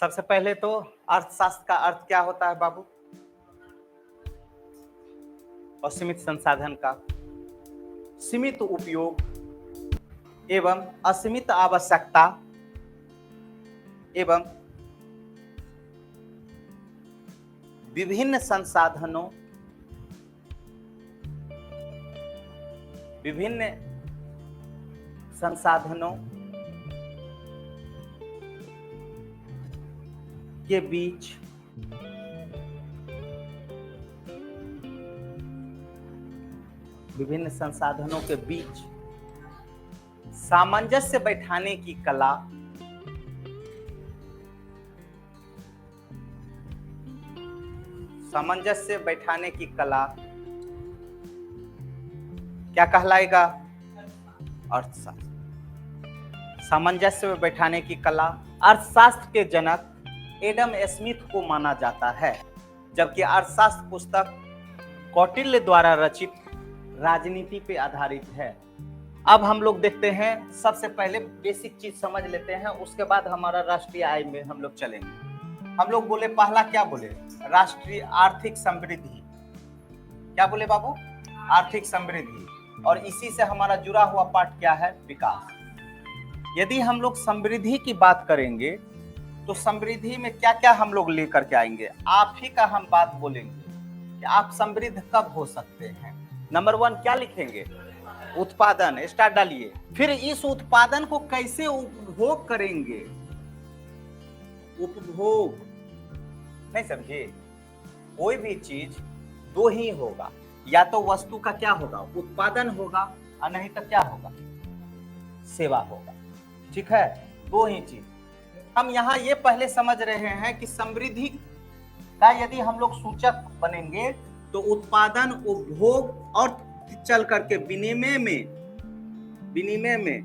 सबसे पहले तो अर्थशास्त्र का अर्थ क्या होता है बाबू? असीमित संसाधन का सीमित उपयोग एवं असीमित आवश्यकता एवं विभिन्न संसाधनों के बीच सामंजस्य बैठाने की कला क्या कहलाएगा? अर्थशास्त्र। सामंजस्य में बैठाने की कला अर्थशास्त्र के जनक एडम स्मिथ को माना जाता है, जबकि अर्थशास्त्र पुस्तक कौटिल्य द्वारा रचित राजनीति पे आधारित है। अब हम लोग देखते हैं, सबसे पहले बेसिक चीज समझ लेते हैं, उसके बाद हमारा राष्ट्रीय आय में हम लोग चलेंगे। हम लोग बोले, पहला क्या बोले? राष्ट्रीय आर्थिक समृद्धि। क्या बोले बाबू? आर्थिक समृद्धि। और इसी से हमारा जुड़ा हुआ पार्ट क्या है? विकास। यदि हम लोग समृद्धि की बात करेंगे तो समृद्धि में क्या क्या हम लोग लेकर के आएंगे? आप ही का हम बात बोलेंगे कि आप समृद्ध कब हो सकते हैं। नंबर 1 क्या लिखेंगे? उत्पादन। स्टार्ट डालिए। फिर इस उत्पादन को कैसे उपभोग करेंगे? उपभोग। नहीं समझे? कोई भी चीज दो ही होगा, या तो वस्तु का क्या होगा? उत्पादन होगा, और नहीं तो क्या होगा? सेवा होगा। ठीक है, दो ही चीज। हम यहाँ ये पहले समझ रहे हैं कि समृद्धि का यदि हम लोग सूचक बनेंगे तो उत्पादन, उपभोग और चल करके विनिमय में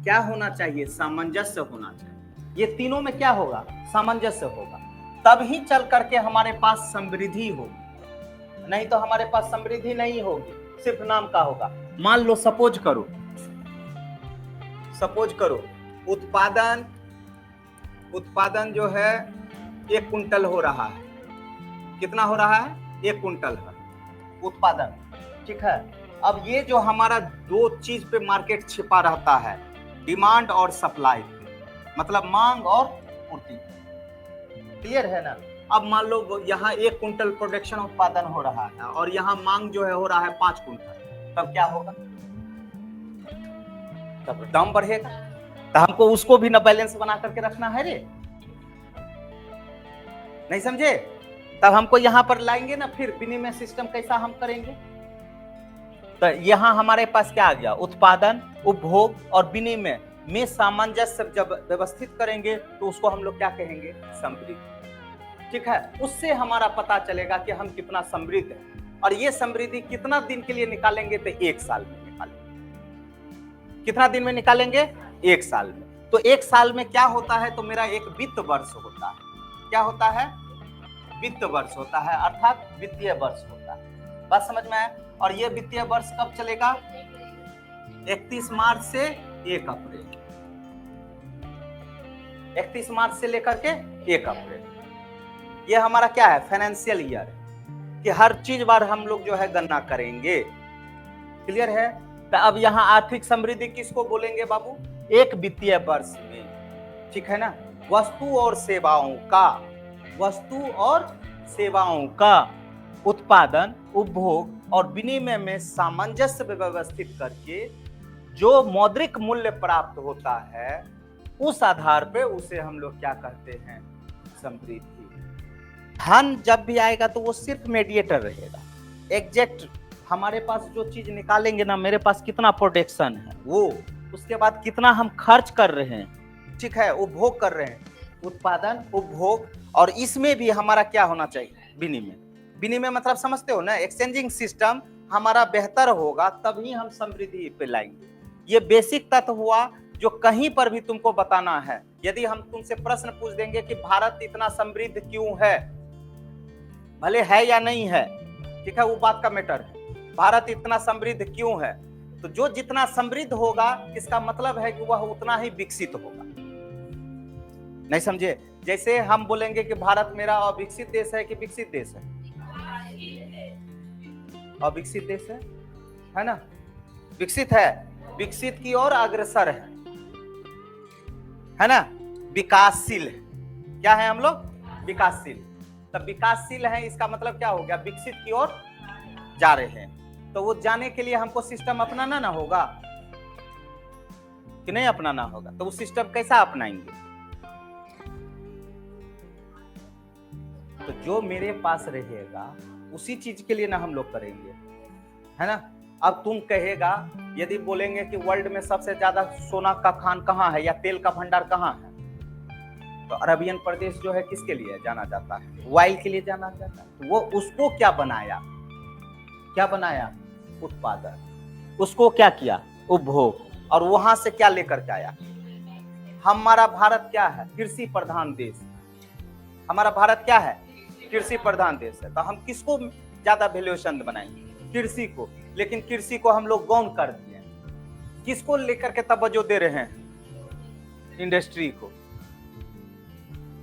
क्या होना चाहिए? सामंजस्य होना चाहिए। ये तीनों में क्या होगा? सामंजस्य होगा, तब ही चल करके हमारे पास समृद्धि होगी। नहीं तो हमारे पास समृद्धि नहीं होगी, सिर्फ नाम का होगा। मान लो, सपोज करो उत्पादन जो है 1 कुंटल हो रहा है। कितना हो रहा है? 1 कुंटल है उत्पादन। ठीक है, अब ये जो हमारा दो चीज पे मार्केट छिपा रहता है, डिमांड और सप्लाई, मतलब मांग और पूर्ति। क्लियर है ना? अब मान लो यहाँ 1 कुंटल प्रोडक्शन उत्पादन हो रहा है और यहाँ मांग जो है हो रहा है 5 कुंटल, तब क्या होगा? तब दाम बढ़ेगा। तो हमको उसको भी ना बैलेंस बना करके रखना है रे। नहीं समझे? तब हमको यहाँ पर लाएंगे ना, फिर विनिमय सिस्टम कैसा हम करेंगे? तो यहाँ हमारे पास क्या आ गया? उत्पादन, उपभोग और विनिमय में सामंजस्य जब व्यवस्थित करेंगे तो उसको हम लोग क्या कहेंगे? समृद्धि। ठीक है, उससे हमारा पता चलेगा कि हम कितना समृद्ध हैं। और ये समृद्धि कितना दिन के लिए निकालेंगे? तो 1 साल में निकालेंगे। कितना दिन में निकालेंगे? 1 साल में। तो 1 साल में क्या होता है? तो मेरा एक वित्त वर्ष होता है। क्या होता है? वित्त वर्ष होता है, अर्थात वित्तीय वर्ष होता है। बात समझ में आया? और ये वित्तीय वर्ष कब चलेगा? 31 मार्च से 1 अप्रैल। 31 मार्च से लेकर के 1 अप्रैल। ये हमारा क्या है? फाइनेंशियल ईयर, कि हर चीज बार हम लोग जो है गणना करेंगे। क्लियर है? तो अब यहाँ आर्थिक समृद्धि किसको बोलेंगे बाबू? एक वित्तीय वर्ष में। ठीक है ना? वस्तु और सेवाओं का उत्पादन, उपभोग और विनिमय में सामंजस्य व्यवस्थित करके जो मौद्रिक मूल्य प्राप्त होता है, उस आधार पे उसे हम लोग क्या कहते हैं? समृद्धि। धन जब भी आएगा तो वो सिर्फ मीडिएटर रहेगा। एग्जैक्ट हमारे पास जो चीज निकालेंगे ना, मेरे पास कितना प्रोडक्शन है, वो उसके बाद कितना हम खर्च कर रहे हैं, ठीक है, उपभोग कर रहे हैं, उत्पादन, उपभोग, और इसमें भी हमारा क्या होना चाहिए? विनिमय। विनिमय मतलब समझते हो ना? एक्सचेंजिंग सिस्टम हमारा बेहतर होगा, तभी हम समृद्धि पे लाएंगे। ये बेसिक तत्व हुआ जो कहीं पर भी तुमको बताना है। यदि हम तुमसे प्रश्न पूछ देंगे कि भारत इतना समृद्ध क्यों है, भले है या नहीं है, ठीक है, वो बात का मैटर है। भारत इतना समृद्ध क्यों है, तो जो जितना समृद्ध होगा, इसका मतलब है कि वह उतना ही विकसित होगा। नहीं समझे? जैसे हम बोलेंगे कि भारत मेरा अविकसित देश है कि विकसित देश है? अविकसित देश है ना? विकसित है, विकसित की ओर अग्रसर है ना? विकासशील है। क्या है हम लोग? विकासशील। तब विकासशील है, इसका मतलब क्या हो गया? विकसित की ओर जा रहे हैं। तो वो जाने के लिए हमको सिस्टम अपनाना ना होगा कि नहीं अपनाना होगा? तो वो सिस्टम कैसा अपनाएंगे? तो जो मेरे पास रहेगा उसी चीज के लिए ना हम लोग करेंगे, है ना? अब तुम कहेगा, यदि बोलेंगे कि वर्ल्ड में सबसे ज्यादा सोना का खान कहाँ है या तेल का भंडार कहाँ है, तो अरबियन प्रदेश जो है किसके लिए जाना जाता है? ऑयल के लिए जाना जाता है। तो वो उसको क्या बनाया? क्या बनाया? उत्पादन। उसको क्या किया? उपभोग। और वहां से क्या लेकर के आया? हमारा भारत क्या है? कृषि प्रधान देश। हमारा भारत क्या है? कृषि प्रधान देश है। तो हम किसको ज्यादा वैल्यूएशन बनाएंगे? कृषि को। लेकिन कृषि को हम लोग गौण कर दिए। किसको लेकर के तवज्जो दे रहे हैं? इंडस्ट्री को।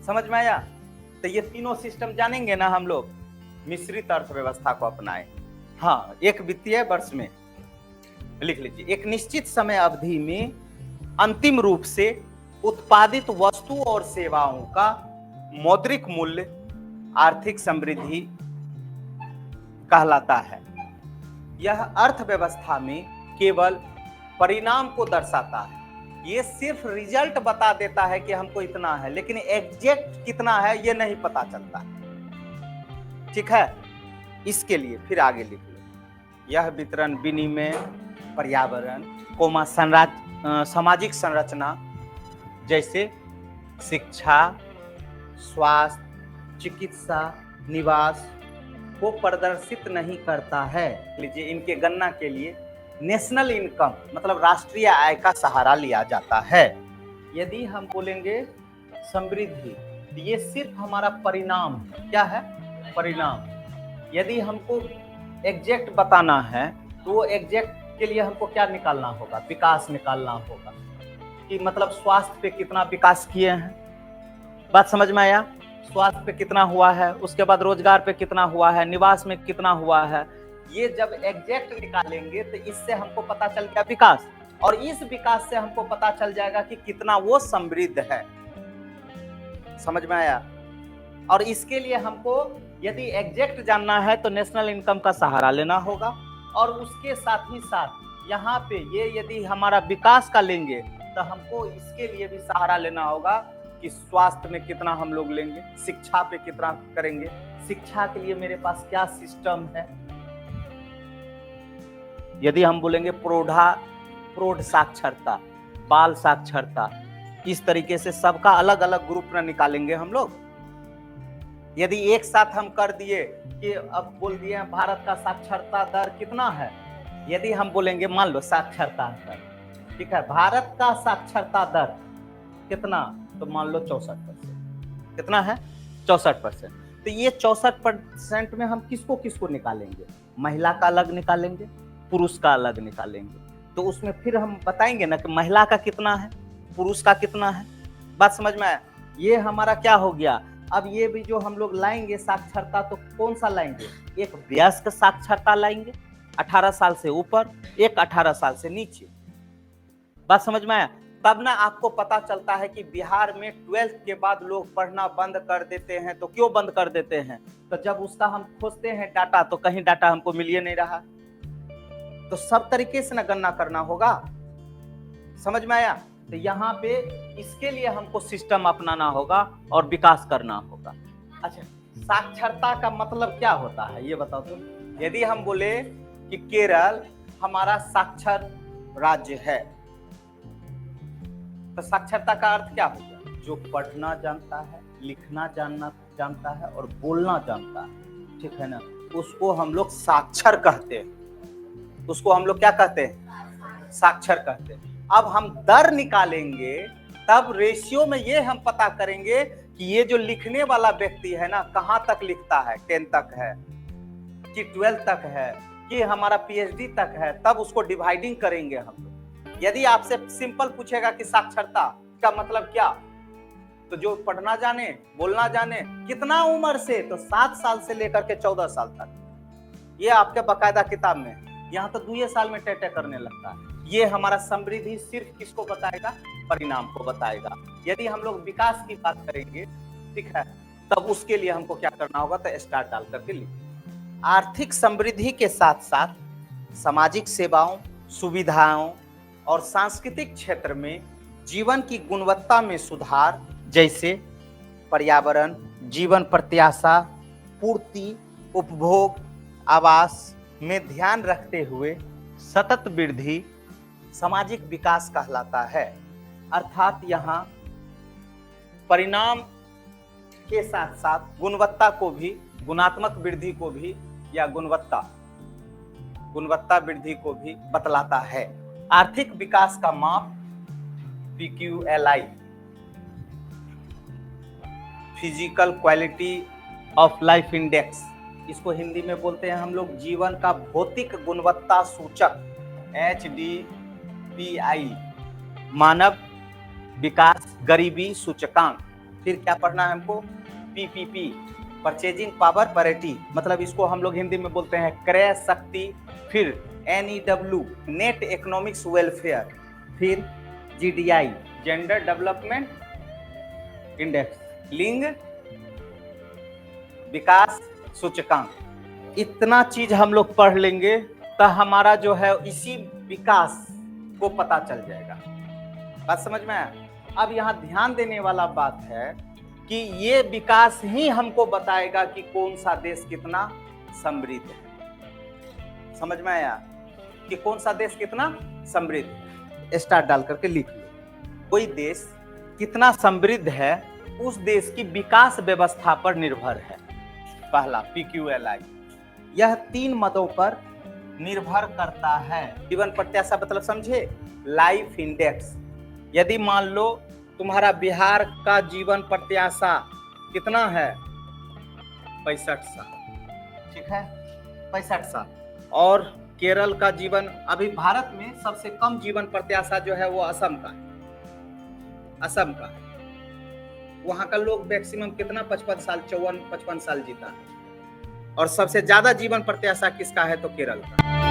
समझ में आया? तो ये तीनों सिस्टम जानेंगे ना हम लोग, मिश्रित अर्थव्यवस्था को अपनाएं। हाँ, एक वित्तीय वर्ष में लिख लीजिए, एक निश्चित समय अवधि में अंतिम रूप से उत्पादित वस्तु और सेवाओं का मौद्रिक मूल्य आर्थिक समृद्धि कहलाता है। यह अर्थव्यवस्था में केवल परिणाम को दर्शाता है। ये सिर्फ रिजल्ट बता देता है कि हमको इतना है, लेकिन एग्जैक्ट कितना है ये नहीं पता चलता। ठीक है? इसके लिए फिर आगे लिख लो, यह वितरण, विनिमय, पर्यावरण, सामाजिक संरचना जैसे शिक्षा, स्वास्थ्य, चिकित्सा, निवास को प्रदर्शित नहीं करता है। लीजिए, इनके गणना के लिए नेशनल इनकम मतलब राष्ट्रीय आय का सहारा लिया जाता है। यदि हम बोलेंगे समृद्धि, ये सिर्फ हमारा परिणाम है। क्या है? परिणाम। यदि हमको एग्जैक्ट बताना है तो वो एग्जैक्ट के लिए हमको क्या निकालना होगा? विकास निकालना होगा कि मतलब स्वास्थ्य पे कितना विकास किए हैं। बात समझ में आया? स्वास्थ्य पे कितना हुआ है, उसके बाद रोजगार पे कितना हुआ है, निवास में कितना हुआ है। ये जब एग्जैक्ट निकालेंगे तो इससे हमको पता चल गया विकास, और इस विकास से हमको पता चल जाएगा कि कितना वो समृद्ध है। समझ में आया? और इसके लिए हमको यदि एग्जैक्ट जानना है तो नेशनल इनकम का सहारा लेना होगा, और उसके साथ ही साथ यहाँ पे ये यदि हमारा विकास का लेंगे तो हमको इसके लिए भी सहारा लेना होगा कि स्वास्थ्य में कितना हम लोग लेंगे, शिक्षा पे कितना करेंगे, शिक्षा के लिए मेरे पास क्या सिस्टम है। यदि हम बोलेंगे प्रौढ़ साक्षरता, बाल साक्षरता, इस तरीके से सबका अलग अलग ग्रुप में निकालेंगे हम लोग। यदि एक साथ हम कर दिए कि अब बोल दिए भारत का साक्षरता दर कितना है, यदि हम बोलेंगे मान लो साक्षरता दर, ठीक है, भारत का साक्षरता दर कितना, तो मान लो 64%। कितना है? 64%। तो ये 64% में हम किसको किसको निकालेंगे? महिला का अलग निकालेंगे, पुरुष का अलग निकालेंगे। तो उसमें फिर हम बताएंगे ना कि महिला का कितना है, पुरुष का कितना है। बात समझ में आया? ये हमारा क्या हो गया। अब ये भी जो हम लोग लाएंगे साक्षरता, तो कौन सा लाएंगे? एक वयस्क साक्षरता लाएंगे 18 साल से ऊपर, एक 18 साल से नीचे। बात समझ में आया? तब ना आपको पता चलता है कि बिहार में 12th के बाद लोग पढ़ना बंद कर देते हैं। तो क्यों बंद कर देते हैं? तो जब उसका हम खोजते हैं डाटा तो कहीं डाटा हमको मिल ही नहीं रहा। तो सब तरीके से ना गणना करना होगा। समझ में आया? तो यहाँ पे इसके लिए हमको सिस्टम अपनाना होगा और विकास करना होगा। अच्छा, साक्षरता का मतलब क्या होता है ये बताओ तुम। यदि हम बोले कि केरल हमारा साक्षर राज्य है, तो साक्षरता का अर्थ क्या होगा? जो पढ़ना जानता है, लिखना जानता है और बोलना जानता है, ठीक है ना, उसको हम लोग साक्षर कहते हैं। उसको हम लोग क्या कहते हैं? साक्षर कहते हैं। अब हम दर निकालेंगे, तब रेशियो में ये हम पता करेंगे कि ये जो लिखने वाला व्यक्ति है ना, कहां तक लिखता है, 10 तक है कि 12 तक है कि हमारा PhD तक है, तब उसको डिवाइडिंग करेंगे हम लोग। यदि आपसे सिंपल पूछेगा कि साक्षरता का मतलब क्या, तो जो पढ़ना जाने, बोलना जाने, कितना उम्र से, तो 7 साल से लेकर के 14 साल तक, ये आपके बाकायदा किताब में। यहाँ तो 2 साल में टै करने लगता है। ये हमारा समृद्धि सिर्फ किसको बताएगा? परिणाम को बताएगा। यदि हम लोग विकास की बात करेंगे, ठीक है, तब उसके लिए हमको क्या करना होगा? तो स्टार डाल करके लिखिए। आर्थिक समृद्धि के साथ साथ सामाजिक सेवाओं, सुविधाओं और सांस्कृतिक क्षेत्र में जीवन की गुणवत्ता में सुधार, जैसे पर्यावरण, जीवन प्रत्याशा, पूर्ति, उपभोग, आवास में ध्यान रखते हुए सतत वृद्धि सामाजिक विकास कहलाता है। अर्थात यहाँ परिणाम के साथ साथ गुणवत्ता को भी, गुणात्मक वृद्धि को भी, या गुणवत्ता वृद्धि को भी बतलाता है। आर्थिक विकास का माप PQLI, physical quality of life index, इसको हिंदी में बोलते हैं हम लोग जीवन का भौतिक गुणवत्ता सूचक HDPI, मानव विकास गरीबी सूचकांक। फिर क्या पढ़ना है हमको? PPP, परचेजिंग पावर पैरिटी, मतलब इसको हम लोग हिंदी में बोलते हैं क्रय शक्ति। फिर NEW, नेट इकोनॉमिक्स वेलफेयर। फिर GDI, जेंडर डेवलपमेंट इंडेक्स, लिंग विकास सूचकांक। इतना चीज हम लोग पढ़ लेंगे तो हमारा जो है इसी विकास को पता चल जाएगा। बात समझ में आया? अब यहाँ ध्यान देने वाला बात है कि ये विकास ही हमको बताएगा कि कौन सा देश कितना समृद्ध है। समझ में आया कि कौन सा देश कितना समृद्ध है? स्टार डाल करके लिख लो। कोई देश कितना समृद्ध है उस देश की विकास व्यवस्था पर निर्भर है। पहला PQLI, यह 3 मदों पर निर्भर करता है। जीवन प्रत्याशा मतलब समझे? Life index. यदि मान लो तुम्हारा बिहार का जीवन प्रत्याशा कितना है? 65 साल, ठीक है, 65 साल। और केरल का जीवन, अभी भारत में सबसे कम जीवन प्रत्याशा जो है वो असम का है। असम का वहां का लोग मैक्सिमम कितना 55 साल, 54-55 साल जीता है। और सबसे ज्यादा जीवन प्रत्याशा किसका है? तो केरल का।